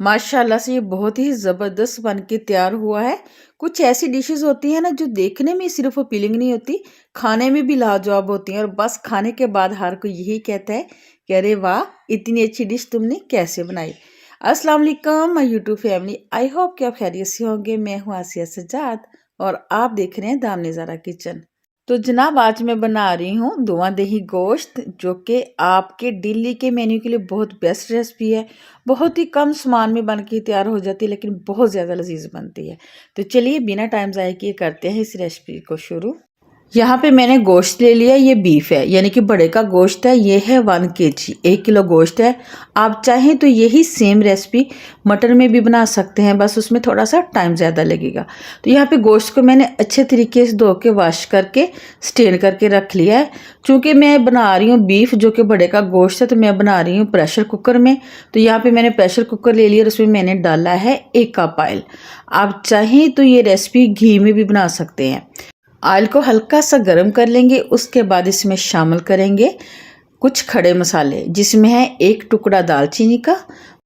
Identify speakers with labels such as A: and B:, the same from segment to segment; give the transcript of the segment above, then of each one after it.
A: माशाल्लाह से ये बहुत ही ज़बरदस्त बन के तैयार हुआ है। कुछ ऐसी डिशेज़ होती हैं ना जो देखने में सिर्फ़ अपीलिंग नहीं होती, खाने में भी लाजवाब होती हैं और बस खाने के बाद हर कोई यही कहता है कि अरे वाह! इतनी अच्छी डिश तुमने कैसे बनाई? अस्सलाम वालेकुम my YouTube family, I hope कि आप खैरियत से होंगे। मैं हूँ आसिया सज्जाद और आप देख रहे हैं दामनी ज़ारा किचन। तो जनाब आज मैं बना रही हूँ धुआं दही गोश्त, जो कि आपके डेली के मेन्यू के लिए बहुत बेस्ट रेसिपी है। बहुत ही कम सामान में बन के तैयार हो जाती है, लेकिन बहुत ज़्यादा लजीज बनती है। तो चलिए बिना टाइम ज़ाया किए करते हैं इस रेसिपी को शुरू। यहाँ पे मैंने गोश्त ले लिया, ये बीफ है यानी कि बड़े का गोश्त है। ये है 1 kg, 1 किलो गोश्त है। आप चाहें तो यही सेम रेसिपी मटन में भी बना सकते हैं, बस उसमें थोड़ा सा टाइम ज़्यादा लगेगा। तो यहाँ पे गोश्त को मैंने अच्छे तरीके से धो के वॉश करके स्टेन करके रख लिया है। चूँकि मैं बना रही हूँ बीफ जो कि बड़े का गोश्त है, तो मैं बना रही हूँ प्रेशर कुकर में। तो यहाँ पर मैंने प्रेशर कुकर ले लिया और उसमें मैंने डाला है 1 कप ऑयल। आप चाहें तो ये रेसिपी घी में भी बना सकते हैं। ऑयल को हल्का सा गर्म कर लेंगे, उसके बाद इसमें शामिल करेंगे कुछ खड़े मसाले, जिसमें है 1 टुकड़ा दालचीनी का,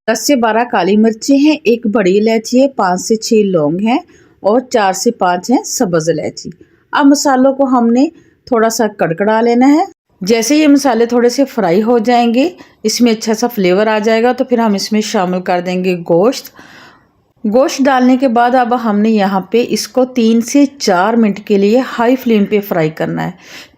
A: 10 से 12 काली मिर्चें हैं, 1 बड़ी इलायची है, 5 से 6 लौंग हैं और 4 से 5 हैं सब्ज़ इलायची। अब मसालों को हमने थोड़ा सा कड़कड़ा लेना है। जैसे ये मसाले थोड़े से फ्राई हो जाएंगे, इसमें अच्छा सा फ्लेवर आ जाएगा, तो फिर हम इसमें शामिल कर देंगे गोश्त। गोश्त डालने के बाद अब हमने यहाँ पे इसको 3 से 4 मिनट के लिए हाई फ्लेम पे फ्राई करना है।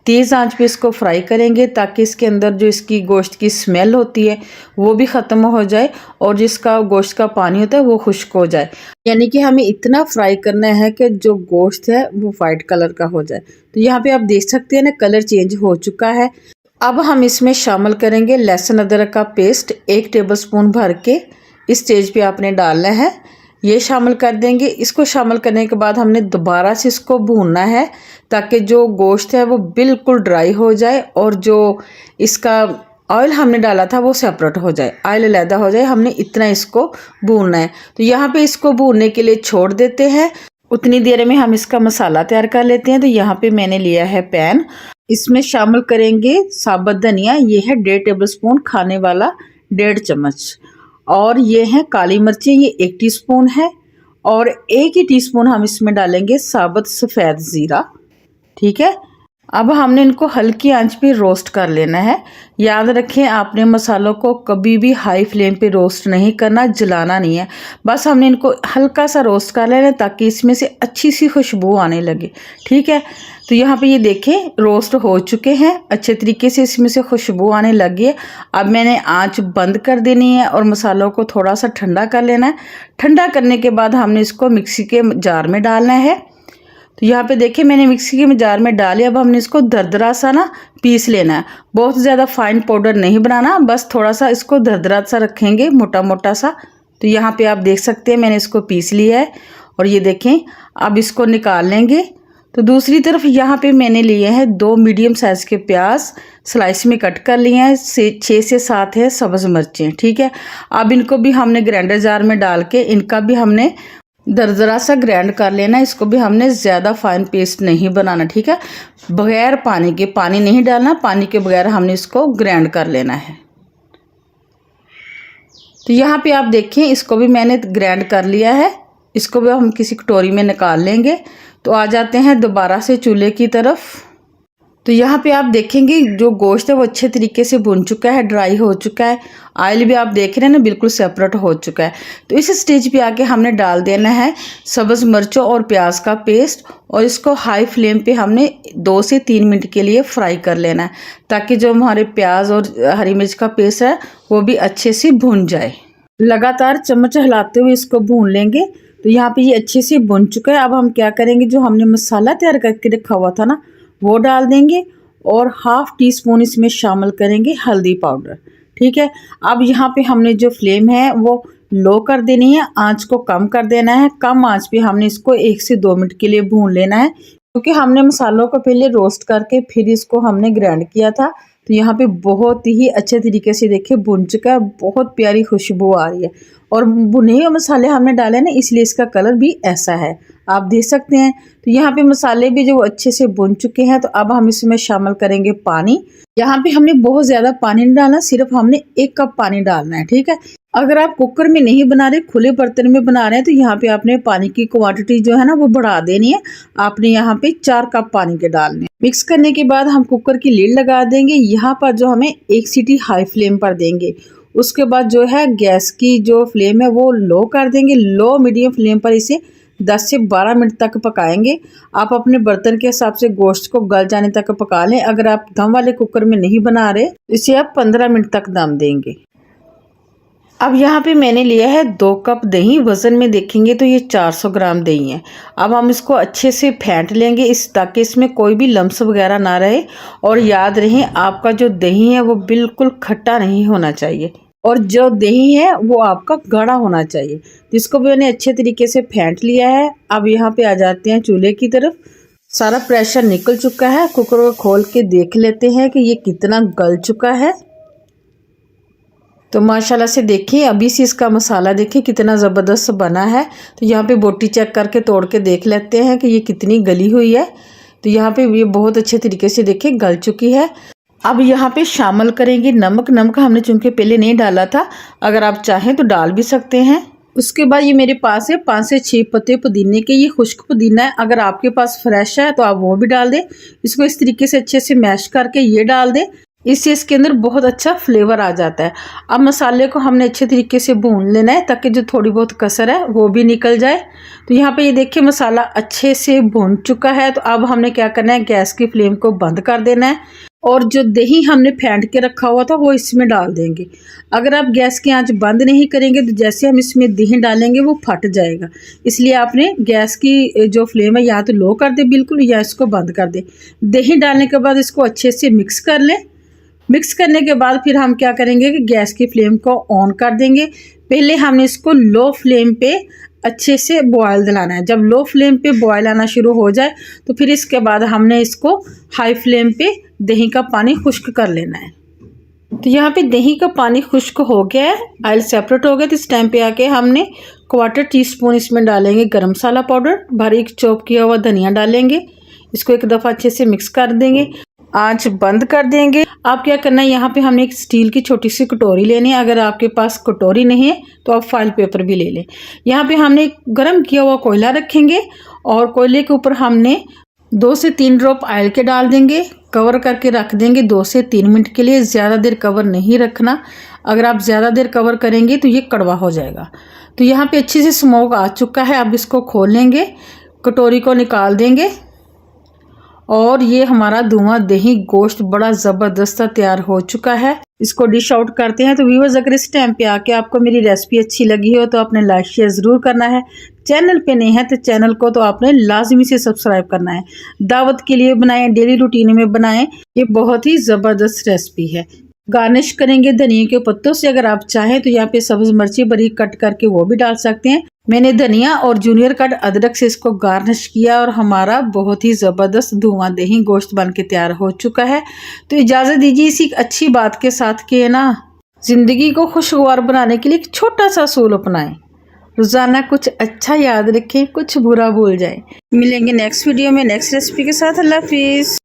A: तेज़ आंच पे इसको फ्राई करेंगे ताकि इसके अंदर जो इसकी गोश्त की स्मेल होती है वो भी ख़त्म हो जाए और जिसका गोश्त का पानी होता है वो खुश्क हो जाए। यानी कि हमें इतना फ्राई करना है कि जो गोश्त है वो वाइट कलर का हो जाए। तो यहाँ पे आप देख सकते हैं ना, कलर चेंज हो चुका है। अब हम इसमें शामिल करेंगे लहसुन अदरक का पेस्ट 1 टेबल स्पून भर के इस स्टेज पे आपने डालना है। ये शामिल कर देंगे। इसको शामिल करने के बाद हमने दोबारा से इसको भूनना है ताकि जो गोश्त है वो बिल्कुल ड्राई हो जाए और जो इसका ऑयल हमने डाला था वो सेपरेट हो जाए, ऑयल अलहदा हो जाए। हमने इतना इसको भूनना है। तो यहाँ पे इसको भूनने के लिए छोड़ देते हैं। उतनी देर में हम इसका मसाला तैयार कर लेते हैं। तो यहाँ पे मैंने लिया है पैन, इसमें शामिल करेंगे साबुत धनिया, ये है 1.5 टेबल स्पून खाने वाला, 1.5 चम्मच। और ये है काली मिर्चें, ये 1 टीस्पून है और 1 ही टीस्पून हम इसमें डालेंगे साबुत सफ़ेद ज़ीरा। ठीक है, अब हमने इनको हल्की आंच पे रोस्ट कर लेना है। याद रखें आपने मसालों को कभी भी हाई फ्लेम पे रोस्ट नहीं करना, जलाना नहीं है। बस हमने इनको हल्का सा रोस्ट कर लेना ताकि इसमें से अच्छी सी खुशबू आने लगे। ठीक है, तो यहाँ पे ये देखें रोस्ट हो चुके हैं अच्छे तरीके से, इसमें से खुशबू आने लगी है। अब मैंने आंच बंद कर देनी है और मसालों को थोड़ा सा ठंडा कर लेना है। ठंडा करने के बाद हमने इसको मिक्सी के जार में डालना है। तो यहाँ पे देखिए मैंने मिक्सी के जार में डाली। अब हमने इसको दरदरा सा ना पीस लेना है। बहुत ज़्यादा फाइन पाउडर नहीं बनाना, बस थोड़ा सा इसको दरदरा सा रखेंगे, मोटा मोटा सा। तो यहाँ पे आप देख सकते हैं मैंने इसको पीस लिया है और ये देखें अब इसको निकाल लेंगे। तो दूसरी तरफ यहाँ पे मैंने लिए हैं 2 मीडियम साइज़ के प्याज, स्लाइस में कट कर लिए हैं। 6 से 7 है सब्ज़ मिर्चें। ठीक है, अब इनको भी हमने ग्राइंडर जार में डाल के इनका भी हमने दरदरा सा ग्राइंड कर लेना। इसको भी हमने ज़्यादा फाइन पेस्ट नहीं बनाना। ठीक है, बगैर पानी के, पानी नहीं डालना, पानी के बगैर हमने इसको ग्राइंड कर लेना है। तो यहाँ पे आप देखें इसको भी मैंने ग्राइंड कर लिया है। इसको भी हम किसी कटोरी में निकाल लेंगे। तो आ जाते हैं दोबारा से चूल्हे की तरफ। तो यहाँ पे आप देखेंगे जो गोश्त है वो अच्छे तरीके से भुन चुका है, ड्राई हो चुका है। ऑयल भी आप देख रहे हैं ना बिल्कुल सेपरेट हो चुका है। तो इस स्टेज पे आके हमने डाल देना है सब्ज़ मिर्चों और प्याज का पेस्ट और इसको हाई फ्लेम पे हमने 2 से 3 मिनट के लिए फ्राई कर लेना है ताकि जो हमारे प्याज और हरी मिर्च का पेस्ट है वो भी अच्छे से भुन जाए। लगातार चम्मच हिलाते हुए इसको भून लेंगे। तो यहाँ पे ये अच्छे से भुन चुका है। अब हम क्या करेंगे, जो हमने मसाला तैयार करके रखा हुआ था ना वो डाल देंगे और 1/2 टीस्पून इसमें शामिल करेंगे हल्दी पाउडर। ठीक है, अब यहाँ पे हमने जो फ्लेम है वो लो कर देनी है, आंच को कम कर देना है। कम आंच पे हमने इसको 1 से 2 मिनट के लिए भून लेना है, क्योंकि हमने मसालों को पहले रोस्ट करके फिर इसको हमने ग्राइंड किया था। तो यहाँ पे बहुत ही अच्छे तरीके से देखिए भुन चुका है, बहुत प्यारी खुशबू आ रही है और भुने हुए मसाले हमने डाले ना, इसलिए इसका कलर भी ऐसा है, आप देख सकते हैं। तो यहाँ पे मसाले भी जो अच्छे से भुन चुके हैं। तो अब हम इसमें शामिल करेंगे पानी। यहाँ पे हमने बहुत ज़्यादा पानी नहीं डालना, सिर्फ हमने 1 कप पानी डालना है, ठीक है। अगर आप कुकर में नहीं बना रहे, खुले बर्तन में बना रहे हैं, तो यहाँ पे आपने पानी की क्वांटिटी जो है ना वो बढ़ा देनी है। आपने यहाँ पे 4 कप पानी के डालने। मिक्स करने के बाद हम कुकर की लीड लगा देंगे। यहाँ पर जो हमें 1 सीटी हाई फ्लेम पर देंगे। उसके बाद जो है गैस की जो फ्लेम है वो लो कर देंगे। लो मीडियम फ्लेम पर इसे 10 से 12 मिनट तक पकाएंगे। आप अपने बर्तन के हिसाब से गोश्त को गल जाने तक पका लें। अगर आप दम वाले कुकर में नहीं बना रहे, इसे आप 15 मिनट तक दम देंगे। अब यहाँ पे मैंने लिया है 2 कप दही। वज़न में देखेंगे तो ये 400 ग्राम दही है। अब हम इसको अच्छे से फेंट लेंगे ताकि इसमें कोई भी लम्स वगैरह ना रहे। और याद रहे, आपका जो दही है वो बिल्कुल खट्टा नहीं होना चाहिए, और जो दही है वो आपका गाढ़ा होना चाहिए। तो इसको भी मैंने अच्छे तरीके से फेंट लिया है। अब यहाँ पे आ जाते हैं चूल्हे की तरफ। सारा प्रेशर निकल चुका है। कुकर को खोल के देख लेते हैं कि ये कितना गल चुका है। तो माशाल्लाह से देखिए, अभी से इसका मसाला देखिए कितना ज़बरदस्त बना है। तो यहाँ पे बोटी चेक करके तोड़ के देख लेते हैं कि ये कितनी गली हुई है। तो यहाँ पे ये बहुत अच्छे तरीके से देखिए गल चुकी है। अब यहाँ पे शामिल करेंगे नमक। नमक हमने चूँकि पहले नहीं डाला था, अगर आप चाहें तो डाल भी सकते हैं। उसके बाद ये मेरे पास है 5 से 6 पत्ते पुदीने के। ये खुश्क पुदीना है, अगर आपके पास फ्रेश है तो आप वो भी डाल दें। इसको इस तरीके से अच्छे से मैश करके ये डाल दें, इससे इसके अंदर बहुत अच्छा फ्लेवर आ जाता है। अब मसाले को हमने अच्छे तरीके से भून लेना है ताकि जो थोड़ी बहुत कसर है वो भी निकल जाए। तो यहाँ पे ये देखिए मसाला अच्छे से भून चुका है। तो अब हमने क्या करना है, गैस की फ्लेम को बंद कर देना है और जो दही हमने फेंट के रखा हुआ था वो इसमें डाल देंगे। अगर आप गैस की आंच बंद नहीं करेंगे तो जैसे हम इसमें दही डालेंगे वो फट जाएगा। इसलिए आपने गैस की जो फ्लेम है या तो लो कर दे बिल्कुल, या इसको बंद कर दे। दही डालने के बाद इसको अच्छे से मिक्स कर लें। मिक्स करने के बाद फिर हम क्या करेंगे कि गैस की फ्लेम को ऑन कर देंगे। पहले हमने इसको लो फ्लेम पे अच्छे से बॉयल दिलाना है। जब लो फ्लेम पे बॉयल आना शुरू हो जाए तो फिर इसके बाद हमने इसको हाई फ्लेम पे दही का पानी खुश्क कर लेना है। तो यहाँ पे दही का पानी खुश्क हो गया है, ऑयल सेपरेट हो गया। तो इस टाइम पे आके हमने 1/4 टीस्पून इसमें डालेंगे गरम मसाला पाउडर, बारीक चॉप किया हुआ धनिया डालेंगे। इसको एक दफ़ा अच्छे से मिक्स कर देंगे, आंच बंद कर देंगे। आप क्या करना है, यहाँ पे हमने एक स्टील की छोटी सी कटोरी लेनी है। अगर आपके पास कटोरी नहीं है तो आप फॉइल पेपर भी ले लें। यहाँ पे हमने एक गर्म किया हुआ कोयला रखेंगे और कोयले के ऊपर हमने 2 से 3 ड्रॉप ऑयल के डाल देंगे। कवर करके रख देंगे 2 से 3 मिनट के लिए। ज़्यादा देर कवर नहीं रखना, अगर आप ज़्यादा देर कवर करेंगे तो ये कड़वा हो जाएगा। तो यहाँ पे अच्छे से स्मोक आ चुका है। अब इसको खोल लेंगे, कटोरी को निकाल देंगे और ये हमारा धुआं दही गोश्त बड़ा ज़बरदस्त तैयार हो चुका है। इसको डिश आउट करते हैं। तो व्यूअर्स, अगर इस टाइम पे आके आपको मेरी रेसिपी अच्छी लगी हो तो आपने लाइक शेयर ज़रूर करना है। चैनल पे नहीं है तो चैनल को तो आपने लाजमी से सब्सक्राइब करना है। दावत के लिए बनाएं, डेली रूटीन में बनाएं, ये बहुत ही ज़बरदस्त रेसिपी है। गार्निश करेंगे धनिया के पत्तों से। अगर आप चाहें तो यहाँ पे सब्ज़ मिर्ची बारीक कट करके वो भी डाल सकते हैं। मैंने धनिया और जूनियर कट अदरक से इसको गार्निश किया और हमारा बहुत ही ज़बरदस्त धुआं दही गोश्त बन के तैयार हो चुका है। तो इजाज़त दीजिए इसी अच्छी बात के साथ कि ना, ज़िंदगी को खुशगवार बनाने के लिए एक छोटा सा असूल अपनाएं। रोज़ाना कुछ अच्छा याद रखें, कुछ बुरा भूल जाएं। मिलेंगे नेक्स्ट वीडियो में नेक्स्ट रेसिपी के साथ। अल्लाह हाफिज़।